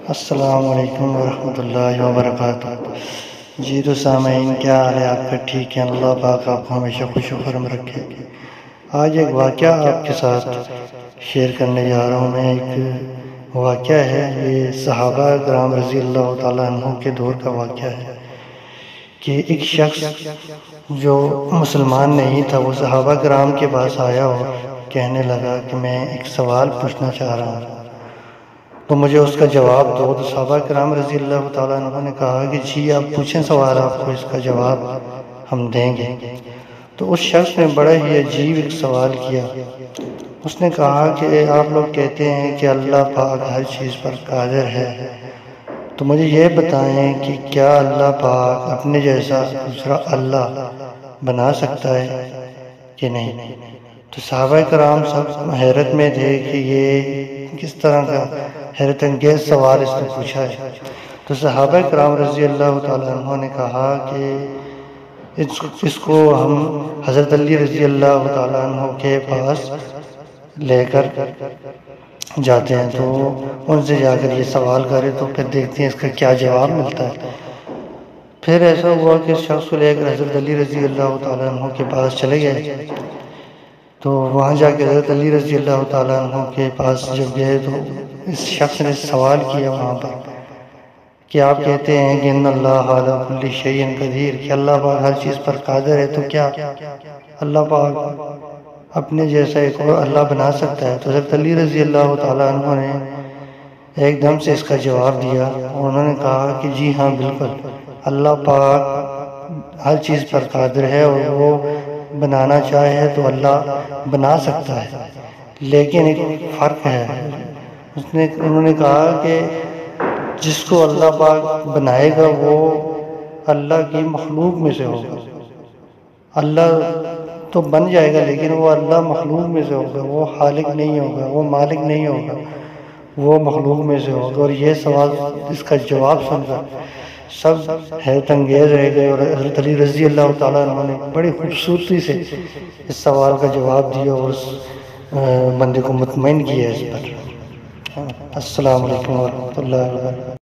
السلام علیکم ورحمۃ اللہ وبرکاتہ۔ جی تو سامعین، کیا حال ہے آپ کا؟ ٹھیک ہے، اللہ پاک آپ کو ہمیشہ خوش و خرم رکھے۔ آج ایک واقعہ آپ کے ساتھ شیئر کرنے جا رہا ہوں میں۔ ایک واقعہ ہے، یہ صحابہ کرام رضی اللہ تعالیٰ عنہ کے دور کا واقعہ ہے کہ ایک شخص جو مسلمان نہیں تھا وہ صحابہ کرام کے پاس آیا اور کہنے لگا کہ میں ایک سوال پوچھنا چاہ رہا ہوں، تو مجھے اس کا جواب دو۔ تو صحابہ کرام رضی اللہ تعالیٰ عنہ نے کہا کہ جی آپ پوچھیں سوال، آپ کو اس کا جواب ہم دیں گے۔ تو اس شخص نے بڑا ہی عجیب ایک سوال کیا۔ اس نے کہا کہ آپ لوگ کہتے ہیں کہ اللہ پاک ہر چیز پر قادر ہے، تو مجھے یہ بتائیں کہ کیا اللہ پاک اپنے جیسا دوسرا اللہ بنا سکتا ہے کہ نہیں؟ تو صحابہ کرام سب حیرت میں تھے کہ یہ کس طرح کا حیرت انگیز سوال اس نے پوچھا ہے۔ تو صحابہ کرام رضی اللہ تعالیٰ عنہ نے کہا کہ اس کو ہم حضرت علی رضی اللہ تعالیٰ عنہ کے پاس لے کر جاتے ہیں، تو ان سے جا کر یہ سوال کرے تو پھر دیکھتے ہیں اس کا کیا جواب ملتا ہے۔ پھر ایسا ہوا کہ اس شخص کو لے کر حضرت علی رضی اللہ تعالیٰ عنہ کے پاس چلے گئے۔ تو وہاں جا کے حضرت علی رضی اللہ تعالیٰ عنہ کے پاس جب گئے تو اس شخص نے سوال کیا وہاں پر کہ آپ کہتے ہیں کہ ان اللہ علی کل شیء قدیر، کہ اللہ پاک ہر چیز پر قادر ہے، تو کیا اللہ پاک اپنے جیسا ایک اور اللہ بنا سکتا ہے؟ تو حضرت علی رضی اللہ تعالیٰ عنہ نے ایک دم سے اس کا جواب دیا اور انہوں نے کہا کہ جی ہاں بالکل، اللہ پاک ہر چیز پر قادر ہے اور وہ بنانا چاہے تو اللہ بنا سکتا ہے، لیکن ایک فرق ہے۔ انہوں نے کہا کہ جس کو اللہ پاک بنائے گا وہ اللہ کی مخلوق میں سے ہوگا۔ اللہ تو بن جائے گا لیکن وہ اللہ مخلوق میں سے ہوگا، وہ خالق نہیں ہوگا، وہ مالک نہیں ہوگا، وہ مخلوق میں سے ہوگا۔ اور یہ سوال، اس کا جواب سن کر سب حیرت انگیز رہ گئے، اور حضرت علی رضی اللہ تعالیٰ عنہ نے بڑی خوبصورتی سے اس سوال کا جواب دیا اور اس بندے کو مطمئن کیا اس پر۔ السلام علیکم ورحمۃ اللہ وبرکاتہ۔